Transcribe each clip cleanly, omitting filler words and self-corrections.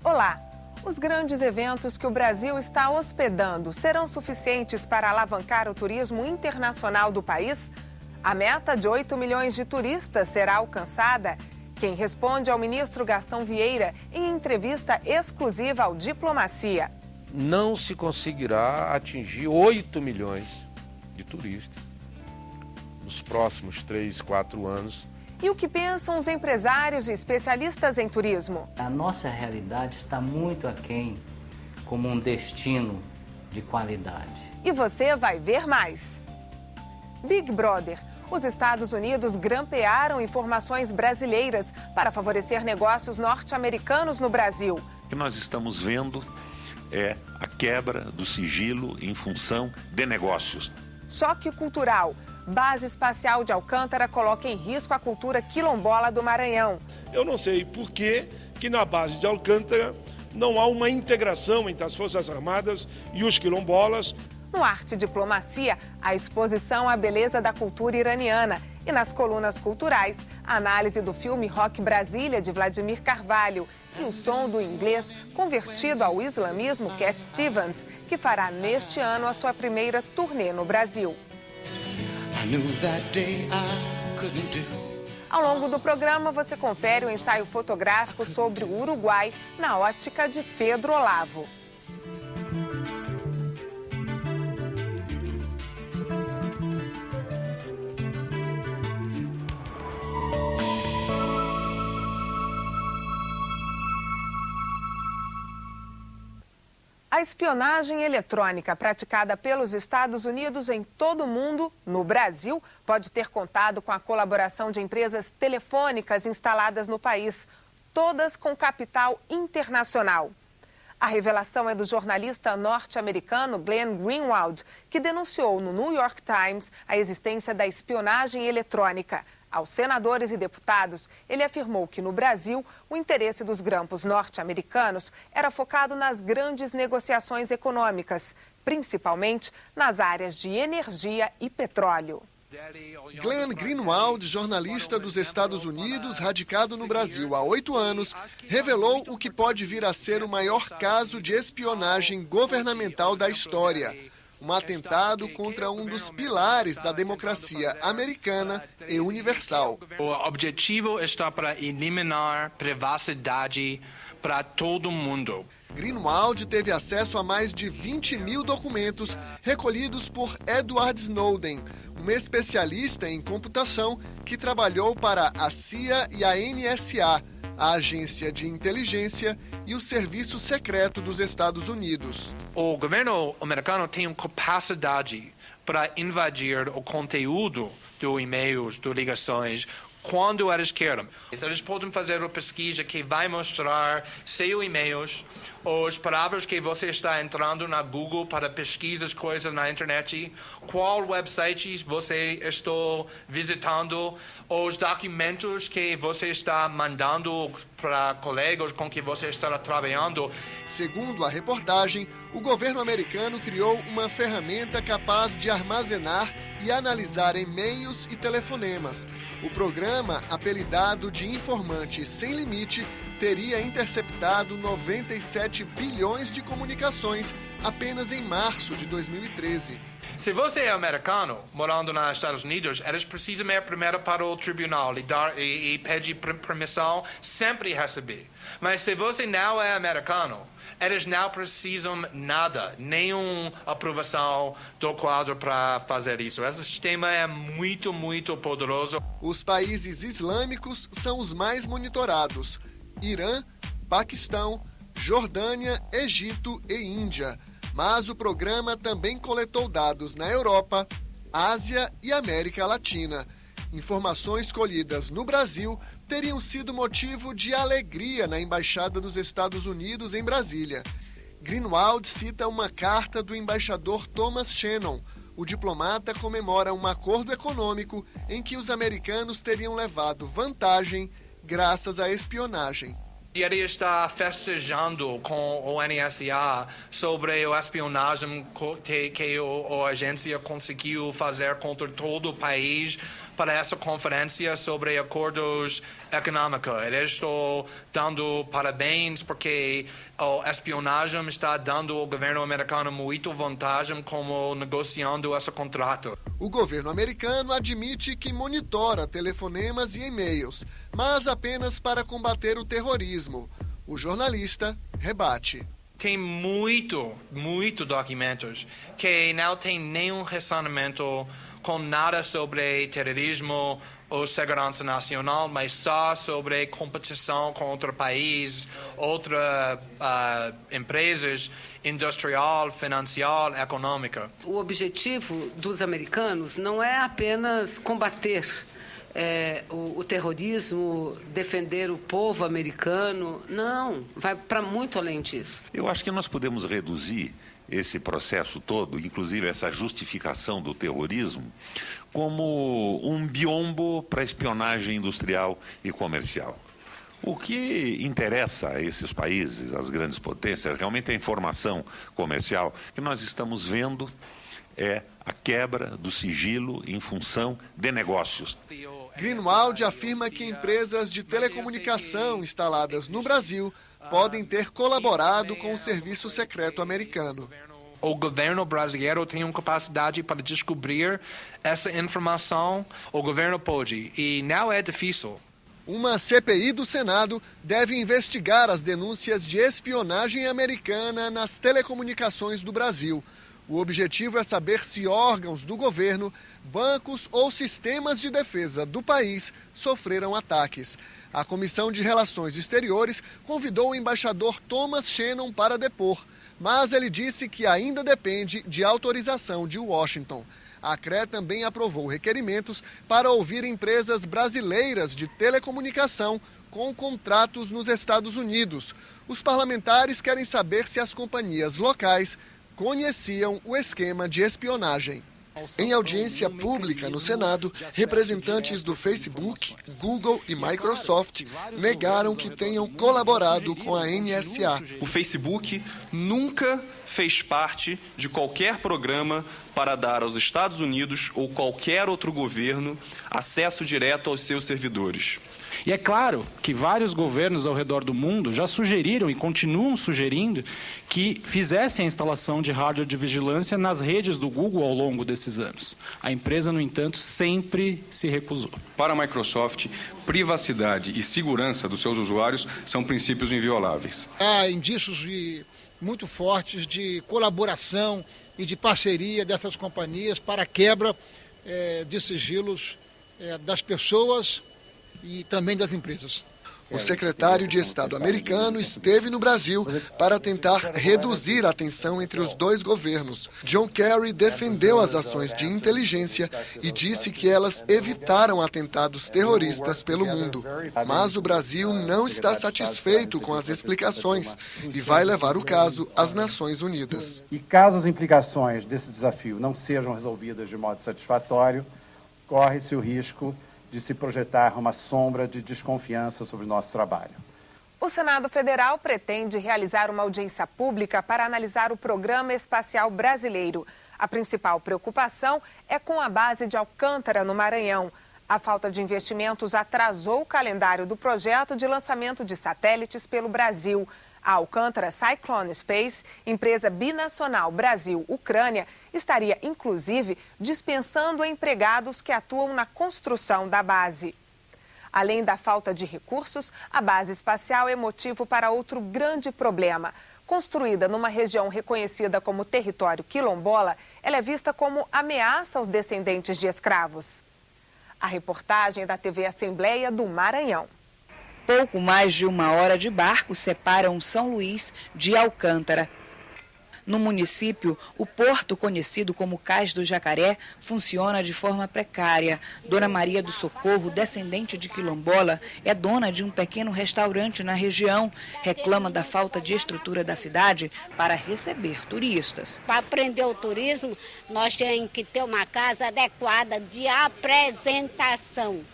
Olá! Os grandes eventos que o Brasil está hospedando serão suficientes para alavancar o turismo internacional do país? A meta de 8 milhões de turistas será alcançada? Quem responde é o ministro Gastão Vieira em entrevista exclusiva ao Diplomacia. Não se conseguirá atingir 8 milhões de turistas nos próximos 3, 4 anos. E o que pensam os empresários e especialistas em turismo? A nossa realidade está muito aquém como um destino de qualidade. E você vai ver mais. Big Brother. Os Estados Unidos grampearam informações brasileiras para favorecer negócios norte-americanos no Brasil. O que nós estamos vendo é a quebra do sigilo em função de negócios. Choque cultural. Base espacial de Alcântara coloca em risco a cultura quilombola do Maranhão. Eu não sei por que na base de Alcântara não há uma integração entre as Forças Armadas e os quilombolas. No Arte e Diplomacia, a exposição à beleza da cultura iraniana. E nas colunas culturais, a análise do filme Rock Brasília, de Vladimir Carvalho, e o som do inglês convertido ao islamismo Cat Stevens, que fará neste ano a sua primeira turnê no Brasil. Ao longo do programa, você confere o ensaio fotográfico sobre o Uruguai na ótica de Pedro Olavo. A espionagem eletrônica praticada pelos Estados Unidos em todo o mundo, no Brasil, pode ter contado com a colaboração de empresas telefônicas instaladas no país, todas com capital internacional. A revelação é do jornalista norte-americano Glenn Greenwald, que denunciou no New York Times a existência da espionagem eletrônica. Aos senadores e deputados, ele afirmou que no Brasil, o interesse dos grampos norte-americanos era focado nas grandes negociações econômicas, principalmente nas áreas de energia e petróleo. Glenn Greenwald, jornalista dos Estados Unidos, radicado no Brasil há 8 anos, revelou o que pode vir a ser o maior caso de espionagem governamental da história. Um atentado contra um dos pilares da democracia americana e universal. O objetivo está para eliminar privacidade para todo mundo. Greenwald teve acesso a mais de 20 mil documentos recolhidos por Edward Snowden, um especialista em computação que trabalhou para a CIA e a NSA, a Agência de Inteligência e o Serviço Secreto dos Estados Unidos. O governo americano tem capacidade para invadir o conteúdo dos e-mails, das ligações, quando eles querem. Eles podem fazer uma pesquisa que vai mostrar seus e-mails, as palavras que você está entrando na Google para pesquisas, coisas na internet, qual websites você está visitando, os documentos que você está mandando para colegas com que você está trabalhando. Segundo a reportagem, o governo americano criou uma ferramenta capaz de armazenar e analisar e-mails e telefonemas. O programa, apelidado de Informante Sem Limite, teria interceptado 97 bilhões de comunicações apenas em março de 2013. Se você é americano, morando nos Estados Unidos, eles precisam ir primeiro para o tribunal e pedir permissão, sempre receber. Mas se você não é americano, eles não precisam nada, nenhuma aprovação do quadro para fazer isso. Esse sistema é muito, muito poderoso. Os países islâmicos são os mais monitorados: Irã, Paquistão, Jordânia, Egito e Índia. Mas o programa também coletou dados na Europa, Ásia e América Latina. Informações colhidas no Brasil teriam sido motivo de alegria na Embaixada dos Estados Unidos em Brasília. Greenwald cita uma carta do embaixador Thomas Shannon. O diplomata comemora um acordo econômico em que os americanos teriam levado vantagem graças à espionagem. Ele está festejando com o NSA sobre a espionagem que a agência conseguiu fazer contra todo o país para essa conferência sobre acordos econômicos. Eu estou dando parabéns porque a espionagem está dando ao governo americano muita vantagem como negociando esse contrato. O governo americano admite que monitora telefonemas e e-mails, mas apenas para combater o terrorismo. O jornalista rebate. Tem muito documentos que não tem nenhum relacionamento com nada sobre terrorismo ou segurança nacional, mas só sobre competição com outro país, outras empresas industrial, financeira, econômica. O objetivo dos americanos não é apenas combater o terrorismo, defender o povo americano. Não, vai para muito além disso. Eu acho que nós podemos reduzir esse processo todo, inclusive essa justificação do terrorismo, como um biombo para espionagem industrial e comercial. O que interessa a esses países, as grandes potências, realmente é a informação comercial que nós estamos vendo é a quebra do sigilo em função de negócios. Greenwald afirma que empresas de telecomunicação instaladas no Brasil podem ter colaborado com o serviço secreto americano. O governo brasileiro tem uma capacidade para descobrir essa informação. O governo pode, e não é difícil. Uma CPI do Senado deve investigar as denúncias de espionagem americana nas telecomunicações do Brasil. O objetivo é saber se órgãos do governo, bancos ou sistemas de defesa do país sofreram ataques. A Comissão de Relações Exteriores convidou o embaixador Thomas Shannon para depor, mas ele disse que ainda depende de autorização de Washington. A CRE também aprovou requerimentos para ouvir empresas brasileiras de telecomunicação com contratos nos Estados Unidos. Os parlamentares querem saber se as companhias locais conheciam o esquema de espionagem. Em audiência pública no Senado, representantes do Facebook, Google e Microsoft negaram que tenham colaborado com a NSA. O Facebook nunca fez parte de qualquer programa para dar aos Estados Unidos ou qualquer outro governo acesso direto aos seus servidores. E é claro que vários governos ao redor do mundo já sugeriram e continuam sugerindo que fizessem a instalação de hardware de vigilância nas redes do Google ao longo desses anos. A empresa, no entanto, sempre se recusou. Para a Microsoft, privacidade e segurança dos seus usuários são princípios invioláveis. Há indícios muito fortes de colaboração e de parceria dessas companhias para a quebra de sigilos das pessoas e também das empresas. O secretário de Estado americano esteve no Brasil para tentar reduzir a tensão entre os dois governos. John Kerry defendeu as ações de inteligência e disse que elas evitaram atentados terroristas pelo mundo. Mas o Brasil não está satisfeito com as explicações e vai levar o caso às Nações Unidas. E caso as implicações desse desafio não sejam resolvidas de modo satisfatório, corre-se o risco de se projetar uma sombra de desconfiança sobre o nosso trabalho. O Senado Federal pretende realizar uma audiência pública para analisar o Programa Espacial Brasileiro. A principal preocupação é com a base de Alcântara, no Maranhão. A falta de investimentos atrasou o calendário do projeto de lançamento de satélites pelo Brasil. A Alcântara Cyclone Space, empresa binacional Brasil-Ucrânia, estaria, inclusive, dispensando empregados que atuam na construção da base. Além da falta de recursos, a base espacial é motivo para outro grande problema. Construída numa região reconhecida como território quilombola, ela é vista como ameaça aos descendentes de escravos. A reportagem da TV Assembleia do Maranhão. Pouco mais de 1 hora de barco separam São Luís de Alcântara. No município, o porto, conhecido como Cais do Jacaré, funciona de forma precária. Dona Maria do Socorro, descendente de quilombola, é dona de um pequeno restaurante na região. Reclama da falta de estrutura da cidade para receber turistas. Para aprender o turismo, nós temos que ter uma casa adequada de apresentação.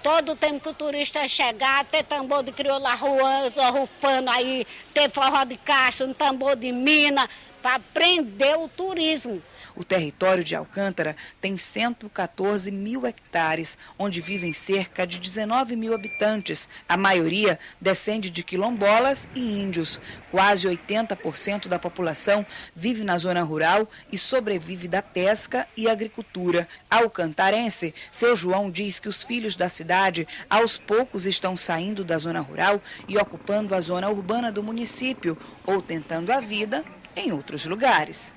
Todo tempo que o turista chegar, ter tambor de crioula rufando aí, ter forró de caixa, um tambor de mina, para aprender o turismo. O território de Alcântara tem 114 mil hectares, onde vivem cerca de 19 mil habitantes. A maioria descende de quilombolas e índios. Quase 80% da população vive na zona rural e sobrevive da pesca e agricultura. Alcantarense, seu João diz que os filhos da cidade aos poucos estão saindo da zona rural e ocupando a zona urbana do município ou tentando a vida em outros lugares.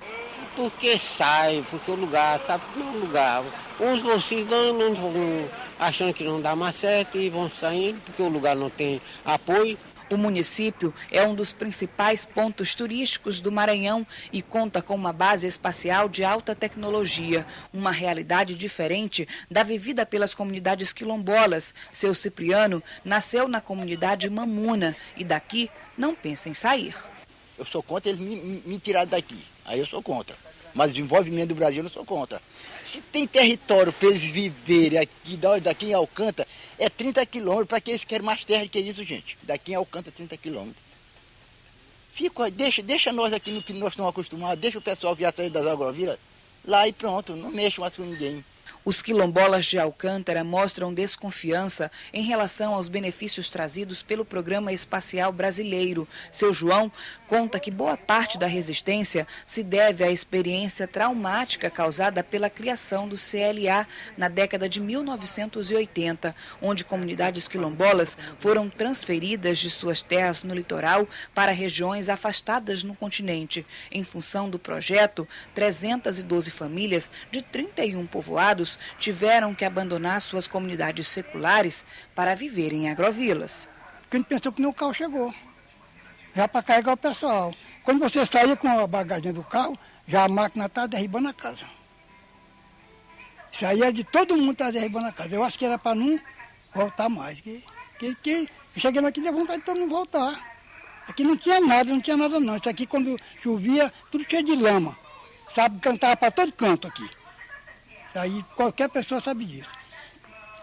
Porque sai, porque o lugar, sabe que não é um lugar. Uns vão se dando, vão achando que não dá mais certo e vão saindo porque o lugar não tem apoio. O município é um dos principais pontos turísticos do Maranhão e conta com uma base espacial de alta tecnologia, uma realidade diferente da vivida pelas comunidades quilombolas. Seu Cipriano nasceu na comunidade Mamuna e daqui não pensa em sair. Eu sou contra eles me tirarem daqui, aí eu sou contra. Mas o desenvolvimento do Brasil eu não sou contra. Se tem território para eles viverem aqui, daqui em Alcântara, é 30 quilômetros. Para que eles querem mais terra que isso, gente? Daqui em Alcântara, 30 quilômetros. Deixa nós aqui no que nós estamos acostumados, deixa o pessoal vir sair das agrovilas lá e pronto, não mexe mais com ninguém. Os quilombolas de Alcântara mostram desconfiança em relação aos benefícios trazidos pelo Programa Espacial Brasileiro. Seu João conta que boa parte da resistência se deve à experiência traumática causada pela criação do CLA na década de 1980, onde comunidades quilombolas foram transferidas de suas terras no litoral para regiões afastadas no continente. Em função do projeto, 312 famílias de 31 povoados tiveram que abandonar suas comunidades seculares para viver em agrovilas. Quem pensou que nem o carro chegou, já para carregar o pessoal. Quando você saía com a bagagem do carro, já a máquina está derribando a casa. Isso aí é de todo mundo estar derribando a casa. Eu acho que era para não voltar mais. Chegando aqui, deu vontade de todo mundo voltar. Aqui não tinha nada não. Isso aqui quando chovia, tudo cheio de lama. Sabe, cantava para todo canto aqui. Aí qualquer pessoa sabe disso.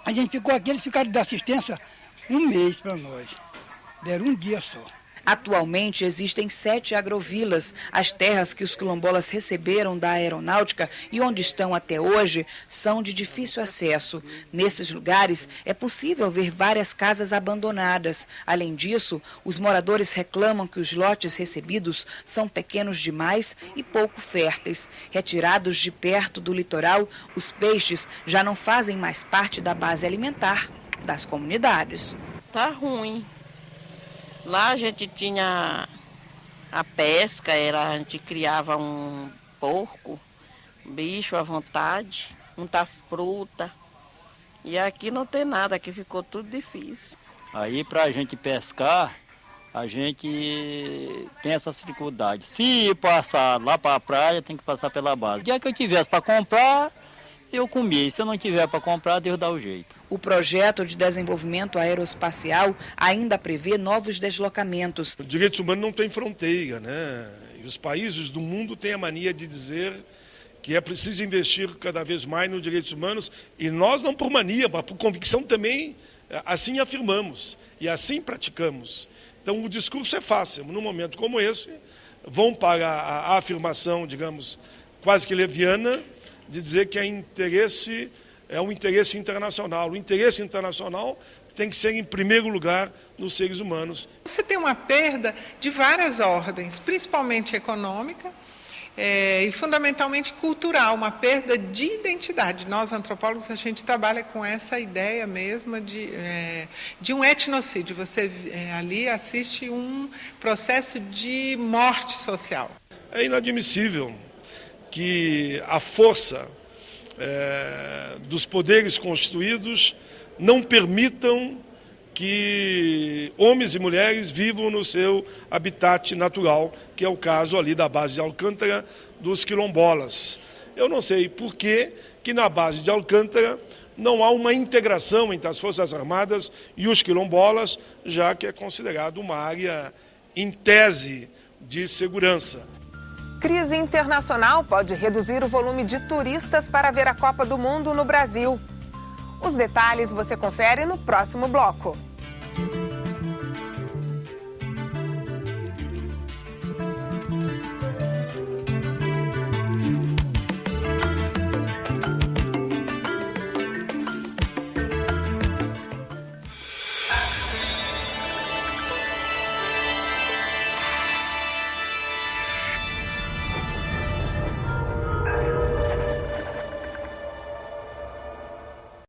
A gente ficou aqui, eles ficaram de assistência um mês para nós. Deram um dia só. Atualmente existem 7 agrovilas. As terras que os quilombolas receberam da aeronáutica e onde estão até hoje são de difícil acesso. Nesses lugares é possível ver várias casas abandonadas. Além disso, os moradores reclamam que os lotes recebidos são pequenos demais e pouco férteis. Retirados de perto do litoral, os peixes já não fazem mais parte da base alimentar das comunidades. Tá ruim. Lá a gente tinha a pesca, a gente criava um porco, bicho à vontade, muita fruta. E aqui não tem nada, aqui ficou tudo difícil. Aí para a gente pescar, a gente tem essas dificuldades. Se passar lá para a praia, tem que passar pela base. O dia que eu tivesse para comprar, eu comia. E se eu não tiver para comprar, Deus dá o jeito. O projeto de desenvolvimento aeroespacial ainda prevê novos deslocamentos. Os direitos humanos não têm fronteira, né? E os países do mundo têm a mania de dizer que é preciso investir cada vez mais nos direitos humanos. E nós não por mania, mas por convicção também, assim afirmamos e assim praticamos. Então o discurso é fácil. Num momento como esse, vão para a afirmação, digamos, quase que leviana, de dizer que é um interesse internacional. O interesse internacional tem que ser, em primeiro lugar, nos seres humanos. Você tem uma perda de várias ordens, principalmente econômica e fundamentalmente cultural, uma perda de identidade. Nós, antropólogos, a gente trabalha com essa ideia mesmo de um etnocídio. Você ali assiste um processo de morte social. É inadmissível que a força dos poderes constituídos não permitam que homens e mulheres vivam no seu habitat natural, que é o caso ali da base de Alcântara dos quilombolas. Eu não sei por que na base de Alcântara não há uma integração entre as Forças Armadas e os quilombolas, já que é considerado uma área, em tese, de segurança. Crise internacional pode reduzir o volume de turistas para ver a Copa do Mundo no Brasil. Os detalhes você confere no próximo bloco.